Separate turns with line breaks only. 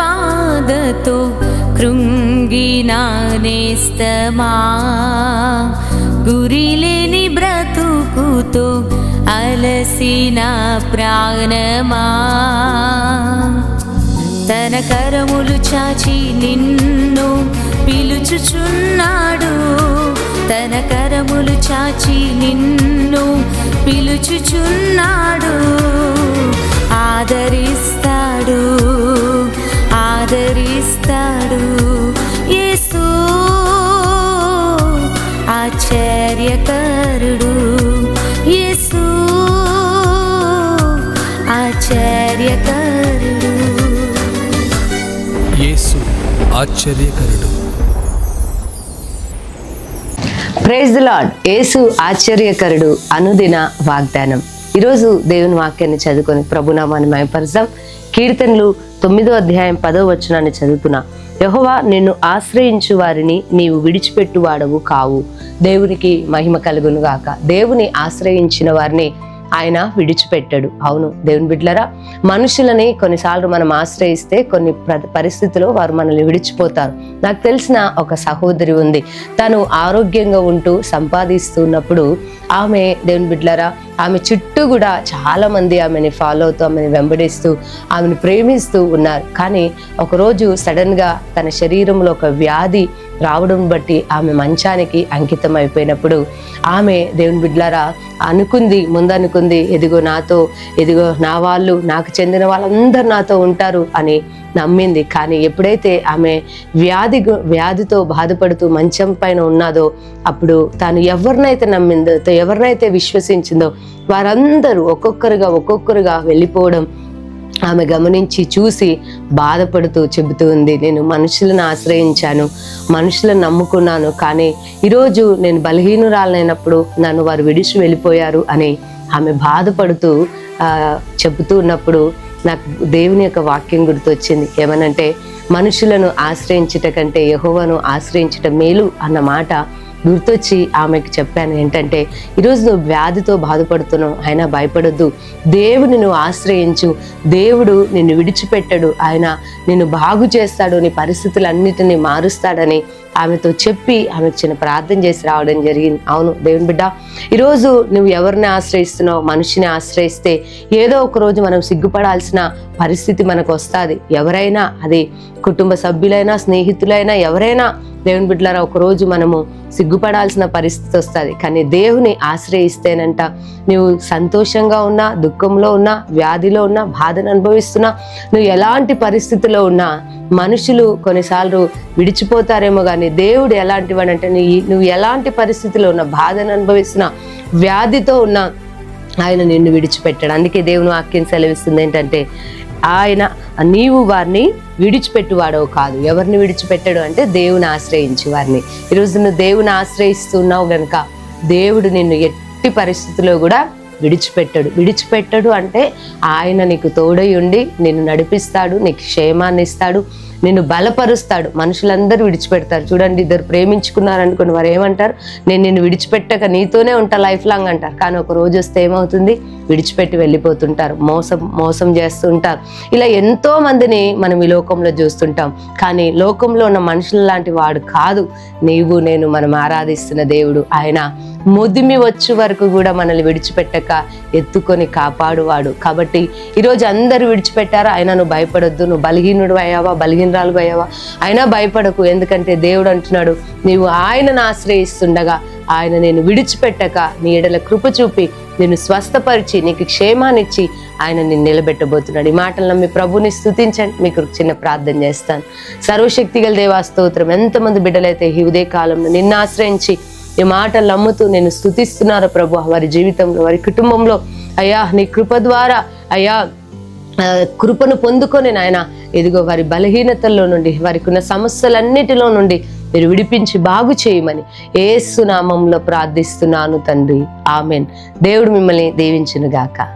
బాధతో కృంగిన నేస్తమా, గురిలేని బ్రతుకుతో అలసిన ప్రాణమా, తన కరములు చాచి నిన్ను పిలుచుచున్నాడు, తన కరములు చాచి నిన్ను పిలుచుచున్నాడు. ఆదరిస్తాడు, ఆదరిస్తాడు యేసు ఆశ్చర్యకరుడు, యేసు ఆశ్చర్యకరుడు,
యేసు ఆశ్చర్యకరుడు.
Praise the lord. యేసు ఆశ్చర్యకరుడు అనుదిన వాగ్దానం. ఈరోజు దేవుని వాక్యాన్ని చదువుకొని ప్రభునామాన్ని మహిమపరచుదాం. కీర్తనలు 9వ అధ్యాయం 10వ వచనాన్ని చదువుతున్నా. యెహోవా నిన్ను ఆశ్రయించు వారిని నీవు విడిచిపెట్టువాడవు కావు. దేవునికి మహిమ కలుగును గాక. దేవుని ఆశ్రయించిన వారిని ఆయన విడిచిపెట్టాడు. అవును దేవుని బిడ్డలారా, మనుషులని కొన్నిసార్లు మనం ఆశ్రయిస్తే కొన్ని పరిస్థితుల్లో వారు మనల్ని విడిచిపోతారు. నాకు తెలిసిన ఒక సహోదరి ఉంది. తను ఆరోగ్యంగా ఉంటూ సంపాదిస్తున్నప్పుడు ఆమె దేవుని బిడ్డలారా, ఆమె చుట్టూ కూడా చాలా మంది ఆమెని ఫాలో అవుతూ, ఆమెను వెంబడిస్తూ, ఆమెను ప్రేమిస్తూ ఉన్నారు. కానీ ఒకరోజు సడన్ గా తన శరీరంలో ఒక వ్యాధి రావడం బట్టి ఆమె మంచానికి అంకితం అయిపోయినప్పుడు ఆమె దేవుని బిడ్డలారా ముందనుకుంది, ఎదిగో నా వాళ్ళు, నాకు చెందిన వాళ్ళందరూ నాతో ఉంటారు అని నమ్మింది. కానీ ఎప్పుడైతే ఆమె వ్యాధితో బాధపడుతూ మంచం పైన ఉన్నదో, అప్పుడు తాను ఎవరినైతే నమ్మిందో, ఎవరినైతే విశ్వసించిందో వారందరూ ఒక్కొక్కరుగా వెళ్ళిపోవడం ఆమె గమనించి చూసి బాధపడుతూ చెబుతూ ఉంది, నేను మనుషులను ఆశ్రయించాను, మనుషులను నమ్ముకున్నాను, కానీ ఈరోజు నేను బలహీనురాలైనప్పుడు నన్ను వారు విడిచి వెళ్ళిపోయారు అని ఆమె బాధపడుతూ చెబుతూ ఉన్నప్పుడు నాకు దేవుని యొక్క వాక్యం గుర్తొచ్చింది. ఏమనంటే, మనుషులను ఆశ్రయించుట కంటే యెహోవాను ఆశ్రయించుట మేలు అన్న మాట గుర్తొచ్చి ఆమెకు చెప్పాను. ఏంటంటే, ఈరోజు నువ్వు వ్యాధితో బాధపడుతున్నావు, అయినా భయపడొద్దు, దేవుని నువ్వు ఆశ్రయించు, దేవుడు నిన్ను విడిచిపెట్టడు, ఆయన నిన్ను బాగు చేస్తాడు, నీ పరిస్థితులన్నిటినీ మారుస్తాడని ఆమెతో చెప్పి ఆమెకు చిన్న ప్రార్థన చేసి రావడం జరిగింది. అవును దేవుని బిడ్డ, ఈరోజు నువ్వు ఎవరిని ఆశ్రయిస్తున్నావు? మనిషిని ఆశ్రయిస్తే ఏదో ఒక రోజు మనం సిగ్గుపడాల్సిన పరిస్థితి మనకు వస్తుంది. ఎవరైనా, అది కుటుంబ సభ్యులైనా, స్నేహితులైనా, ఎవరైనా దేవుని బిడ్డలారా, ఒకరోజు మనము సిగ్గుపడాల్సిన పరిస్థితి వస్తుంది. కానీ దేవుని ఆశ్రయిస్తేనంట, నువ్వు సంతోషంగా ఉన్నా, దుఃఖంలో ఉన్నా, వ్యాధిలో ఉన్నా, బాధను అనుభవిస్తున్నా, నువ్వు ఎలాంటి పరిస్థితిలో ఉన్నా, మనుషులు కొన్నిసార్లు విడిచిపోతారేమో కానీ దేవుడు ఎలాంటి వాడంటే, నువ్వు ఎలాంటి పరిస్థితిలో ఉన్నా, బాధను అనుభవిస్తున్నా, వ్యాధితో ఉన్నా, ఆయన నిన్ను విడిచిపెట్టాడు. అందుకే దేవుని వాక్యం సెలవిస్తుంది ఏంటంటే, నీవు వారిని విడిచిపెట్టువాడవు కాదు. ఎవరిని విడిచిపెట్టాడు అంటే దేవుని ఆశ్రయించి వారిని. ఈరోజు నువ్వు దేవుని ఆశ్రయిస్తున్నావు గనుక దేవుడు నిన్ను ఎట్టి పరిస్థితుల్లో కూడా విడిచిపెట్టడు అంటే ఆయన నీకు తోడై ఉండి నిన్ను నడిపిస్తాడు, నీకు క్షేమాన్ని ఇస్తాడు, నిన్ను బలపరుస్తాడు. మనుషులందరూ విడిచిపెడతారు. చూడండి, ఇద్దరు ప్రేమించుకున్నారనుకుని వారు ఏమంటారు, నేను నిన్ను విడిచిపెట్టక నీతోనే ఉంటా లైఫ్ లాంగ్ అంటారు. కానీ ఒక రోజు వస్తే ఏమవుతుంది, విడిచిపెట్టి వెళ్ళిపోతుంటారు, మోసం చేస్తూ ఉంటారు. ఇలా ఎంతో మందిని మనం ఈ లోకంలో చూస్తుంటాం. కానీ లోకంలో ఉన్న మనుషుల లాంటి వాడు కాదు నీవు నేను మనం ఆరాధిస్తున్న దేవుడు. ఆయన ముదిమి వచ్చే వరకు కూడా మనల్ని విడిచిపెట్టక ఎత్తుకొని కాపాడువాడు. కాబట్టి ఈరోజు అందరూ విడిచిపెట్టారా, అయినా నువ్వు భయపడొద్దు. నువ్వు బలహీనుడు అయ్యావా, బలహీనరాలు అయ్యావా, అయినా భయపడకు. ఎందుకంటే దేవుడు అంటున్నాడు, నీవు ఆయనను ఆశ్రయిస్తుండగా ఆయన నేను విడిచిపెట్టక నీ ఎడల కృప చూపి నిన్ను స్వస్థపరిచి నీకు క్షేమాన్నిచ్చి ఆయన నిన్ను నిలబెట్టబోతున్నాడు. ఈ మాటలు నమ్మి ప్రభుని స్తుతించండి. మీకు చిన్న ప్రార్థన చేస్తాను. సర్వశక్తిగల దేవా స్తోత్రం. ఎంతమంది బిడ్డలైతే ఈ ఉదయ కాలంలో నిన్ను ఆశ్రయించి ఈ మాటలు నమ్ముతూ నేను స్తుతిస్తున్నారో ప్రభు, వారి జీవితంలో, వారి కుటుంబంలో అయ్యా నీ కృప ద్వారా అయ్యా కృపను పొందుకొని నాయన ఇదిగో వారి బలహీనతల్లో నుండి, వారికి ఉన్న సమస్యలన్నిటిలో నుండి మీరు విడిపించి బాగు చేయమని యేసు నామములో ప్రార్థిస్తున్నాను తండ్రి, ఆమెన్. దేవుడు మిమ్మల్ని దీవించును గాక.